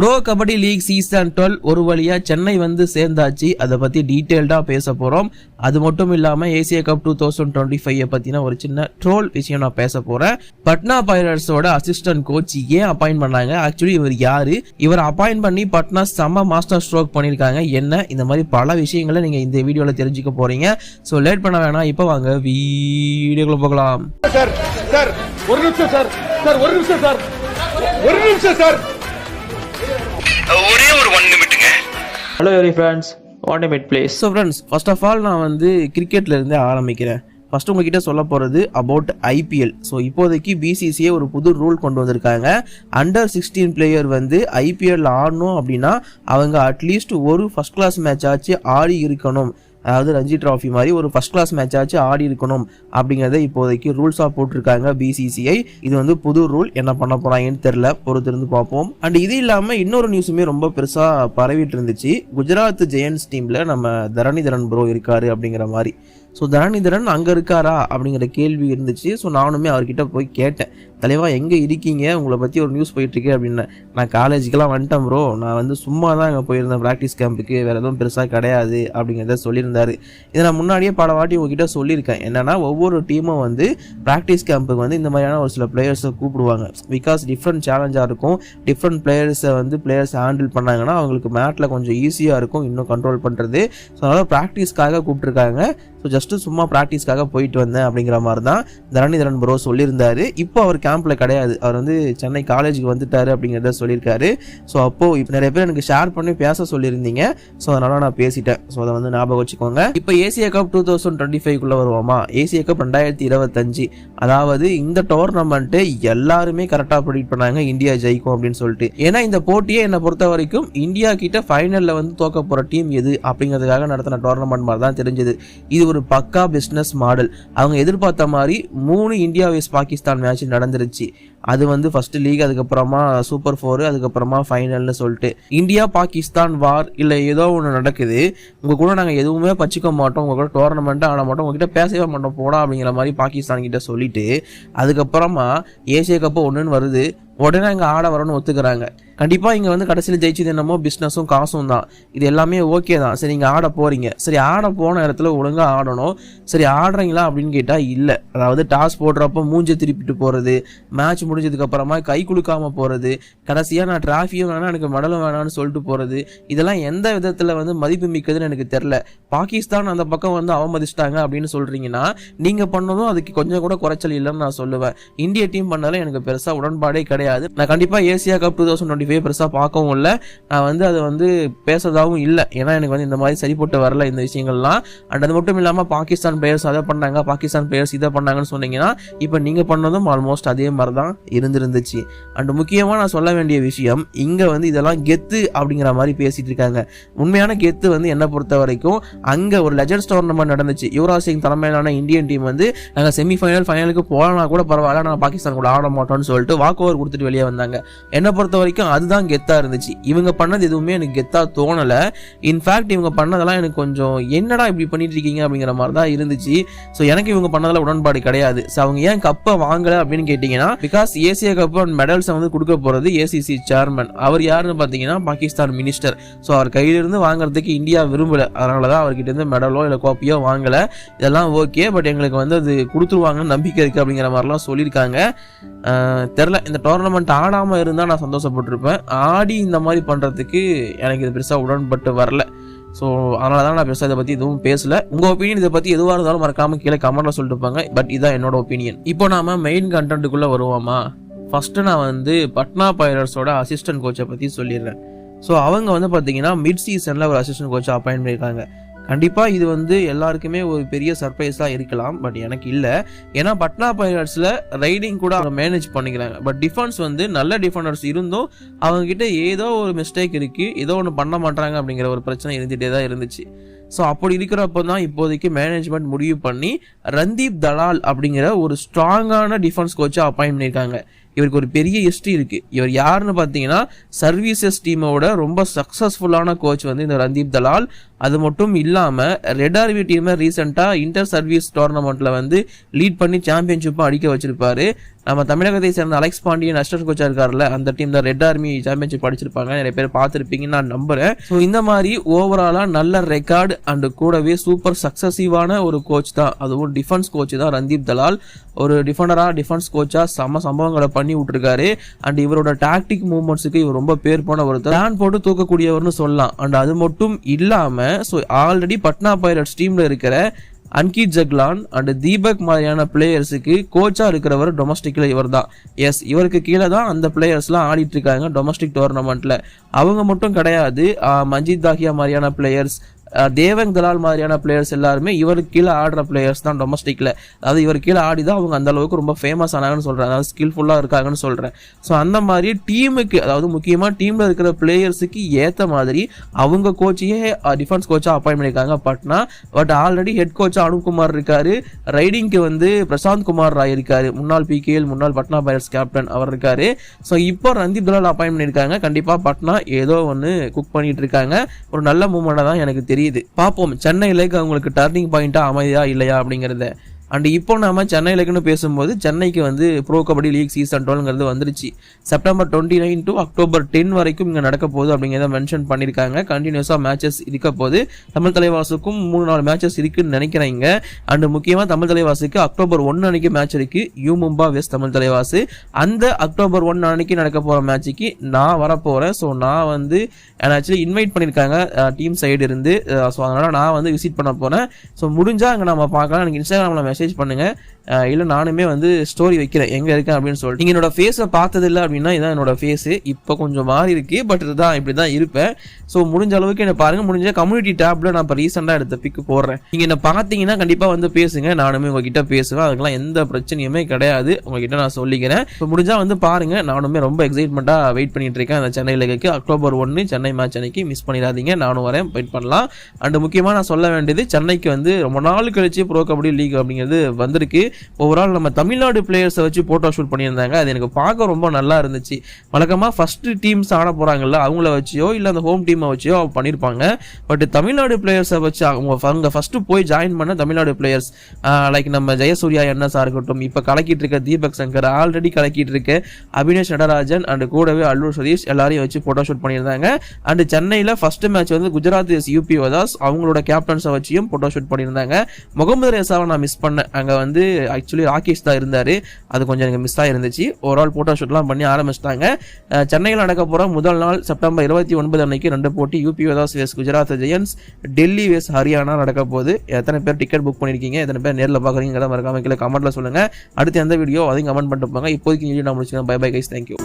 Bro kabaddi league season 12 ஒரு வழியா சென்னை வந்து சேர்ந்தாச்சு. அதை பத்தி டீடைல்டா பேச போறோம். அது மட்டும் இல்லாம ஏசியா கப் 2025 பத்தின ஒரு சின்ன ட்ரோல் விஷயம் நான் பேச போறேன். பட்னா பைரட்ஸோட அசிஸ்டன்ட் கோச் ஏன் அப்பாயிண்ட் பண்ணாங்க, ஆக்சுவலி இவர் யாரு, இவர் அப்பாயிண்ட் பண்ணி பட்னா செம்ம மாஸ்டர் ஸ்ட்ரோக் பண்ணிருக்காங்க என்ன, இந்த மாதிரி பல விஷயங்களை நீங்க இந்த வீடியோல தெரிஞ்சுக்க போறீங்க. சோ லேட் பண்ண வேணாம், இப்ப வாங்க வீடியோக்குள்ள போகலாம். சார் சார் ஒரு நிமிஷம் சார் சார் ஒரு நிமிஷம் சார் ஒரு நிமிஷம் சார் ஒரே ஒரு 1 நிமிட்டுங்க. Hello every friends, 1 minute please. So friends, first of all நான் வந்து கிரிக்கெட்ல இருந்தே ஆரம்பிக்கிறேன். ஃபர்ஸ்ட் உங்ககிட்ட சொல்ல போகிறது அபவுட் ஐபிஎல். ஸோ இப்போதைக்கு பிசிசிஐ ஒரு புது ரூல் கொண்டு வந்திருக்காங்க. அண்டர் 16 பிளேயர் வந்து ஐபிஎல் ஆடணும் அப்படின்னா அவங்க அட்லீஸ்ட் ஒரு ஃபர்ஸ்ட் கிளாஸ் மேட்ச் ஆச்சு ஆடி இருக்கணும். அதாவது ரஞ்சி டிராஃபி மாதிரி ஒரு ஃபர்ஸ்ட் கிளாஸ் மேட்ச் ஆச்சு ஆடி இருக்கணும் அப்படிங்கிறத இப்போதைக்கு ரூல்ஸாக போட்டிருக்காங்க பிசிசிஐ. இது வந்து புது ரூல், என்ன பண்ண போறாங்கன்னு தெரியல, பொறுத்திருந்து பார்ப்போம். அண்ட் இது இல்லாமல் இன்னொரு நியூஸுமே ரொம்ப பெருசாக பரவிட்டு இருந்துச்சு. குஜராத் ஜெயன்ஸ் டீமில் நம்ம தரணிதரன் ப்ரோ இருக்காரு அப்படிங்கிற மாதிரி. ஸோ தரணிதரன் அங்கே இருக்காரா அப்படிங்கிற கேள்வி இருந்துச்சு. ஸோ நானுமே அவர்கிட்ட போய் கேட்டேன், தலைவா எங்கே இருக்கீங்க, உங்களை பற்றி ஒரு நியூஸ் போயிட்டுருக்கு அப்படின்னு. நான் காலேஜுக்கெல்லாம் வந்துட்டேன் ப்ரோ, நான் வந்து சும்மா தான் அங்கே போயிருந்தேன் ப்ராக்டிஸ் கேம்புக்கு, வேறு எதுவும் பெருசாக கிடையாது அப்படிங்கிறத சொல்லியிருந்தாரு. இதை நான் முன்னாடியே பல வாட்டி உங்ககிட்ட சொல்லியிருக்கேன். என்னன்னா ஒவ்வொரு டீமும் வந்து ப்ராக்டிஸ் கேம்புக்கு வந்து இந்த மாதிரியான ஒரு சில பிளேயர்ஸை கூப்பிடுவாங்க. பிகாஸ் டிஃப்ரெண்ட் சேலஞ்சாக இருக்கும். டிஃப்ரெண்ட் பிளேயர்ஸை வந்து பிளேயர்ஸ் ஹேண்டில் பண்ணாங்கன்னா அவங்களுக்கு மேட்டில் கொஞ்சம் ஈஸியாக இருக்கும் இன்னும் கண்ட்ரோல் பண்ணுறது. ஸோ அதனால் ப்ராக்டிஸ்க்காக கூப்பிட்டுருக்காங்க. ஸோ ஜஸ்ட்டு சும்மா ப்ராக்டிஸ்க்காக போயிட்டு வந்தேன் அப்படிங்கிற மாதிரி தான் தரணிதரன் ப்ரோ சொல்லியிருந்தாரு. இப்போ அவர் கேம்பில் கிடையாது, அவர் வந்து சென்னை காலேஜுக்கு வந்துட்டாரு அப்படிங்கிறத சொல்லியிருக்காரு. ஸோ அப்போது இப்போ நிறைய பேர் எனக்கு ஷேர் பண்ணி பேச சொல்லியிருந்தீங்க. ஸோ அதனால் நான் பேசிட்டேன். ஸோ அதை வந்து ஞாபகம் வச்சுக்கோங்க. இப்போ ஏசியா கப் 2025 வருவோமா, ஏசியா கப் 2025, அதாவது இந்த டோர்னமெண்ட்டு எல்லாருமே கரெக்டாக ப்ரெடிக்ட் பண்ணாங்க இந்தியா ஜெயிக்கும் அப்படின்னு சொல்லிட்டு. ஏன்னா இந்த போட்டியை என்னை பொறுத்த வரைக்கும் இந்தியா கிட்ட ஃபைனலில் வந்து தோக்க போகிற டீம் எது அப்படிங்கிறதுக்காக நடத்தின டோர்னமெண்ட் மாதிரி தான் தெரிஞ்சது. இது ஒரு பக்கா பிஸ்னஸ் மாடல். அவங்க எதிர்பார்த்த மாதிரி 3 இந்தியா வேஸ் பாகிஸ்தான் மேட்ச் நடந்துருச்சு. அது வந்து ஃபர்ஸ்ட் லீக், அதுக்கப்புறமா சூப்பர் 4, அதுக்கப்புறமா ஃபைனல்னு சொல்லிட்டு இந்தியா பாகிஸ்தான் வார் இல்லை ஏதோ ஒன்று நடக்குது. உங்கள் கூட நாங்கள் எதுவுமே பச்சிக்க மாட்டோம், உங்கள் கூட டோர்னமெண்ட்டாக ஆட மாட்டோம், உங்ககிட்ட பேசவே மாட்டோம் போடா அப்படிங்கிற மாதிரி பாகிஸ்தான் கிட்ட சொல்லிட்டு அதுக்கப்புறமா ஏசியா கப்பு ஒன்றுன்னு வருது, உடனே அங்கே ஆட வரணும்னு ஒத்துக்கிறாங்க. கண்டிப்பாக இங்கே வந்து கடைசியில் ஜெயிச்சது என்னமோ பிஸ்னஸும் காசும் தான். இது எல்லாமே ஓகே தான். சரி நீங்கள் ஆட போகிறீங்க, சரி ஆட போன இடத்துல ஒழுங்காக ஆடணும். சரி ஆடுறீங்களா அப்படின்னு கேட்டால் இல்லை. அதாவது டாஸ் போடுறப்போ மூஞ்சை திருப்பிட்டு போகிறது, மேட்ச் முடிஞ்சதுக்கப்புறமா கை குலுக்காமல் போகிறது, கடைசியாக நான் டிராஃபியும் வேணாம் எனக்கு மெடலும் வேணான்னு சொல்லிட்டு போகிறது, இதெல்லாம் எந்த விதத்தில் வந்து மதிப்பு மிக்கதுன்னு எனக்கு தெரில. பாகிஸ்தான் அந்த பக்கம் வந்து அவமதிச்சிட்டாங்க அப்படின்னு சொல்கிறீங்கன்னா நீங்கள் பண்ணதும் அதுக்கு கொஞ்சம் கூட குறைச்சல் இல்லைன்னு நான் சொல்லுவேன். இந்திய டீம் பண்ணதில் எனக்கு பெருசாக உடன்பாடே கிடையாது. நான் கண்டிப்பாக ஏசியா கப் 2025 பெருசாக பார்க்கவும் இல்லை, நான் வந்து அதை வந்து பேசுறதாகவும் இல்லை. ஏன்னா எனக்கு வந்து இந்த மாதிரி சரிப்பட்டு வரல இந்த விஷயங்கள்லாம். அண்ட் அது மட்டும் இல்லாமல் பாகிஸ்தான் பிளேயர்ஸ் அதை பண்ணாங்க, பாகிஸ்தான் பிளேயர்ஸ் இதை பண்ணாங்கன்னு சொன்னீங்கன்னா இப்போ நீங்கள் பண்ணதும் ஆல்மோஸ்ட் அதே மாதிரி தான் இருந்துருந்துச்சு. அண்ட் முக்கியமாக நான் சொல்ல வேண்டிய விஷயம், இங்கே வந்து இதெல்லாம் கெத்து அப்படிங்கிற மாதிரி பேசிட்டு இருக்காங்க. உண்மையான கெத்து வந்து என்னை பொறுத்த வரைக்கும் அங்கே ஒரு லெஜண்ட்ஸ் டோர்னமெண்ட் நடந்துச்சு. யுவராஜ் சிங் தலைமையிலான இந்தியன் டீம் வந்து நாங்கள் செமிஃபைனல் ஃபைனலுக்கு போகலனா கூட பரவாயில்ல, நாங்கள் பாகிஸ்தான் கூட ஆட மாட்டோம்னு சொல்லிட்டு வாக் ஓவர் கொடுத்துட்டு வெளியே வந்தாங்க. என்னை பொறுத்த வரைக்கும் அதுதான் கெத்தா இருந்துச்சு. இவங்க பண்ணது எதுவுமே எனக்கு கெத்தா தோணல. இன்ஃபேக்ட் இவங்க பண்ணதெல்லாம் எனக்கு கொஞ்சம் என்னடா இப்படி பண்ணிட்டு இருக்கீங்க அப்படிங்கிற மாதிரி தான் இருந்துச்சு. ஸோ எனக்கு இவங்க பண்ணதில் உடன்பாடு கிடையாது. ஸோ அவங்க ஏன் கப்பை வாங்கலை அப்படின்னு கேட்டிங்கன்னா, பிகாஸ் ஏசியா கப் அண்ட் மெடல்ஸை வந்து கொடுக்க போகிறது ஏசிசி சேர்மன். அவர் யாருன்னு பார்த்தீங்கன்னா பாகிஸ்தான் மினிஸ்டர். ஸோ அவர் கையிலிருந்து வாங்குறதுக்கு இந்தியா விரும்பலை, அதனால தான் அவர்கிட்ட இருந்து மெடலோ இல்லை கோப்பையோ வாங்கலை. இதெல்லாம் ஓகே, பட் எங்களுக்கு வந்து அது கொடுத்துருவாங்கன்னு நம்பிக்கை இருக்குது அப்படிங்கிற மாதிரிலாம் சொல்லியிருக்காங்க. தெரில, இந்த டோர்னமெண்ட் ஆடாமல் இருந்தால் நான் சந்தோஷப்பட்டிருப்பேன். ஆடி இந்த மாதிரி பண்ணுறதுக்கு எனக்கு இது பெருசாக உடன்பட்டு வரல. ஸோ அதனால தான் நான் பெருசாக இதை பற்றி எதுவும் பேசல. உங்கள் ஒப்பீனியன் இதை பற்றி எதுவாக இருந்தாலும் மறக்காமல் கீழே கமெண்ட்டில் சொல்லிட்டு இருப்பாங்க. பட் இதுதான் என்னோட ஒப்பீனியன். இப்போ நாம மெயின் கண்டென்ட்டுக்குள்ளே வருவோமா. ஃபஸ்ட்டு நான் வந்து பட்னா பைரட்ஸோட அசிஸ்டன்ட் கோச்சை பற்றி சொல்லிடுறேன். ஸோ அவங்க வந்து பார்த்தீங்கன்னா மிட் சீசனில் ஒரு அசிஸ்டன்ட் கோச்சை அப்பாயின்ட் பண்ணியிருக்காங்க. கண்டிப்பாக இது வந்து எல்லாருக்குமே ஒரு பெரிய சர்ப்ரைஸாக இருக்கலாம், பட் எனக்கு இல்லை. ஏன்னா பட்னா பைரட்ஸில் ரைடிங் கூட அவங்க மேனேஜ் பண்ணிக்கிறாங்க. பட் டிஃபென்ஸ் வந்து நல்ல டிஃபெண்டர்ஸ் இருந்தும் அவங்ககிட்ட ஏதோ ஒரு மிஸ்டேக் இருக்குது, ஏதோ ஒன்று பண்ண மாட்டாங்க அப்படிங்கிற ஒரு பிரச்சனை இருந்துகிட்டே தான் இருந்துச்சு. ஸோ அப்படி இருக்கிறப்ப தான் இப்போதைக்கு மேனேஜ்மெண்ட் முடிவு பண்ணி ரந்தீப் தலால் அப்படிங்கிற ஒரு ஸ்ட்ராங்கான டிஃபென்ஸ் கோச்சை அப்பாயிண்ட் பண்ணியிருக்காங்க. இவருக்கு ஒரு பெரிய ஹிஸ்ட்ரி இருக்குது. இவர் யாருன்னு பார்த்தீங்கன்னா சர்வீசஸ் டீமோட ரொம்ப சக்ஸஸ்ஃபுல்லான கோச் வந்து இந்த ரந்தீப் தலால். அது மட்டும் இல்லாமல் ரெட் ஆர்மி டீமை ரீசெண்டாக இன்டர் சர்வீஸ் டோர்னமெண்ட்டில் வந்து லீட் பண்ணி சாம்பியன்ஷிப்பும் அடிக்க வச்சிருப்பாரு. நம்ம தமிழகத்தை சேர்ந்த அலெக்ஸ் பாண்டியன் அசிஸ்டன்ட் கோச்சா இருக்காருல்ல, அந்த டீம் தான் ரெட் ஆர்மி சாம்பியன்ஷிப் அடிச்சிருப்பாங்க. நிறைய பேர் பார்த்துருப்பீங்கன்னு நான் நம்புறேன். ஸோ இந்த மாதிரி ஓவராலாக நல்ல ரெக்கார்டு அண்ட் கூடவே சூப்பர் சக்சஸிவான ஒரு கோச் தான், அதுவும் டிஃபென்ஸ் கோச் தான் ரந்தீப் தலால். ஒரு டிஃபென்ஸ் கோச்சா சம்பவங்களை பண்ணி விட்டுருக்காரு. அண்ட் இவரோட டாக்டிக் மூவ்மெண்ட்ஸுக்கு இவர் ரொம்ப பேர் போன ஒருத்தர், பிளான் போட்டு தூக்கக்கூடியவர்னு சொல்லலாம். அண்ட் அது மட்டும் இல்லாமல் ஸோ ஆல்ரெடி பட்னா பைரட்ஸ் டீம்ல இருக்கிற அன்கித் ஜக்லான் அண்ட் தீபக் மாதிரியான பிளேயர்ஸுக்கு கோச்சா இருக்கிறவர் டொமஸ்டிக்ல இவர் தான். எஸ், இவருக்கு கீழே தான் அந்த பிளேயர்ஸ்லாம் ஆடிட்டு இருக்காங்க டொமஸ்டிக் டோர்னமெண்ட்ல. அவங்க மட்டும் கிடையாது, மஞ்சித் தாஹியா மாதிரியான பிளேயர்ஸ், தேவங் தலால் மாதிரியான பிளேயர்ஸ் எல்லாருமே இவருக்கு கீழே ஆடுற பிளேயர்ஸ் தான் டொமஸ்டிக்ல. அதாவது இவர் கீழே ஆடி தான் அவங்க அந்த அளவுக்கு ரொம்ப ஃபேமஸ் ஆனாங்கன்னு சொல்றேன், அதாவது ஸ்கில்ஃபுல்லா இருக்காங்கன்னு சொல்றேன். ஸோ அந்த மாதிரி டீமுக்கு, அதாவது முக்கியமா டீம்ல இருக்கிற பிளேயர்ஸுக்கு ஏற்ற மாதிரி அவங்க கோச்சையே டிஃபென்ஸ் கோச்சா அப்பாயின்ட் பண்ணியிருக்காங்க பட்னா. பட் ஆல்ரெடி ஹெட் கோச்சா அனுப்குமார் இருக்காரு, ரைடிங்க்கு வந்து பிரசாந்த் குமார் ராய் இருக்காரு, முன்னாள் PKL முன்னாள் பட்னா பைரட்ஸ் கேப்டன் அவர் இருக்காரு. ஸோ இப்போ ரந்தீப் தலால் அப்பாயின்ட் பண்ணியிருக்காங்க. கண்டிப்பா பட்னா ஏதோ ஒன்று குக் பண்ணிட்டு இருக்காங்க. ஒரு நல்ல மூவ்மெண்டா தான் எனக்கு தெரியுது. பார்ப்போம் சென்னையில அவங்களுக்கு டர்னிங் பாயிண்டா அமைதியா இல்லையா அப்படிங்கறத. அண்ட் இப்போ நாம சென்னையிலக்குன்னு பேசும்போது சென்னைக்கு வந்து ப்ரோ கபடி லீக் சீசன் 12 வந்துருச்சு. செப்டம்பர் 29 டு அக்டோபர் 10 வரைக்கும் இங்கே நடக்க போகுது அப்படிங்கிறத மென்ஷன் பண்ணியிருக்காங்க. கண்டினியூஸாக மேட்சஸ் இருக்க போது தமிழ் தலைவாசுக்கும் 3-4 மேட்சஸ் இருக்குன்னு நினைக்கிறீங்க. அண்ட் முக்கியமாக தமிழ் தலைவாசுக்கு அக்டோபர் 1 அன்னைக்கு மேட்ச் இருக்கு, யூ மும்பா வெஸ்ட் தமிழ் தலைவாசு. அந்த அக்டோபர் 1 அன்னைக்கு நடக்க போகிற மேட்சுக்கு நான் வரப்போகிறேன். ஸோ நான் வந்து ஆக்சுவலி இன்வைட் பண்ணியிருக்காங்க டீம் சைடு இருந்து. ஸோ அதனால் நான் வந்து விசிட் பண்ண போகிறேன். ஸோ முடிஞ்சால் அங்கே நம்ம பார்க்கலாம். எனக்கு இன்ஸ்டாகிராமில் மெசேஜ் பண்ணுங்க, இல்லை நானுமே வந்து ஸ்டோரி வைக்கிறேன் எங்கே இருக்கேன் அப்படின்னு சொல்லிட்டு. நீங்கள் என்னோட ஃபேஸை பார்த்ததில்லை அப்படின்னா இதான் என்னோட ஃபேஸு. இப்போ கொஞ்சம் மாறி இருக்கு, பட் இதுதான் இப்படி தான் இருப்பேன். ஸோ முடிஞ்ச அளவுக்கு என்ன பாருங்க. முடிஞ்ச கம்யூனிட்டி டேப்ல நான் இப்போ ரீசெண்டாக எடுத்த பிக்கு போடுறேன். நீங்கள் என்ன பார்த்தீங்கன்னா கண்டிப்பாக வந்து பேசுங்க, நானுமே உங்ககிட்ட பேசுவேன். அதுக்கெல்லாம் எந்த பிரச்சனையுமே கிடையாது, உங்ககிட்ட நான் சொல்லிக்கிறேன். இப்போ முடிஞ்சா வந்து பாருங்க. நானுமே ரொம்ப எக்ஸைட்மெண்ட்டாக வெயிட் பண்ணிட்டு இருக்கேன் அந்த Chennai leak. October 1 Chennai match அன்னைக்கு மிஸ் பண்ணிடாதீங்க, நானும் வரேன், வெயிட் பண்ணலாம். அண்ட் முக்கியமாக நான் சொல்ல வேண்டியது, சென்னைக்கு வந்து ரொம்ப நாள் கழிச்சு ப்ரோ கபடி லீக் அப்படிங்கிறது வந்திருக்கு. ஓவரால் நம்ம தமிழ்நாடு பிளேயர்ஸை வச்சு போட்டோ ஷூட் பண்ணியிருந்தாங்க. அது எனக்கு பார்க்க ரொம்ப நல்லா இருந்துச்சு. வழக்கமாக ஃபர்ஸ்ட் டீம்ஸ் ஆட போறாங்கல்ல, அவங்கள வச்சியோ இல்லை அந்த ஹோம் டீமை வச்சியோ பண்ணியிருப்பாங்க. பட் தமிழ்நாடு பிளேயர்ஸை வச்சு அவங்க ஃபர்ஸ்ட் போய் ஜாயின் பண்ண தமிழ்நாடு பிளேயர்ஸ் லைக் நம்ம ஜெயசூர்யா NSஆ இருக்கட்டும், இப்போ கலக்கிட்டு இருக்க தீபக் சங்கர், ஆல்ரெடி கலக்கிட்டு இருக்க அபினேஷ் நடராஜன் அண்ட் கூடவே அல்லூர் சதீஷ் எல்லாரையும் வச்சு போட்டோ ஷூட் பண்ணியிருந்தாங்க. அண்ட் சென்னையில் ஃபர்ஸ்ட் மேட்ச் வந்து குஜராத் UP வதாஸ் அவங்களோட கேப்டன்ஸை வச்சியும் போட்டோ ஷூட் பண்ணியிருந்தாங்க. முகமது ரேசாவை நான் மிஸ் பண்ணேன். அங்கே வந்து ஆக்சுவலி ராகேஷ் தான் இருந்தார், அது கொஞ்சம் எனக்கு மிஸ் ஆகிருந்துச்சு. ஓவரால் போட்டோ ஷூட்லாம் பண்ணி ஆரம்பிச்சிட்டாங்க. சென்னையில் நடக்க போகிற முதல் நாள் செப்டம்பர் 29 அன்னைக்கு 2 போட்டி, UP வதாஸ் vs Gujarat giants, Delhi vs Haryana நடக்க போகுது. எத்தனை பேர் டிக்கெட் புக் பண்ணியிருக்கீங்க, எத்தனை பேர் நேரில் பார்க்குறீங்க மறக்காம கீழே கமெண்ட்ல சொல்லுங்கள். அடுத்து எந்த வீடியோ அதையும் கமெண்ட் பண்ணிட்டு போங்க. இப்போதைக்கு வீடியோ நான் முடிச்சுக்கிறேன். Bye bye guys, thank you.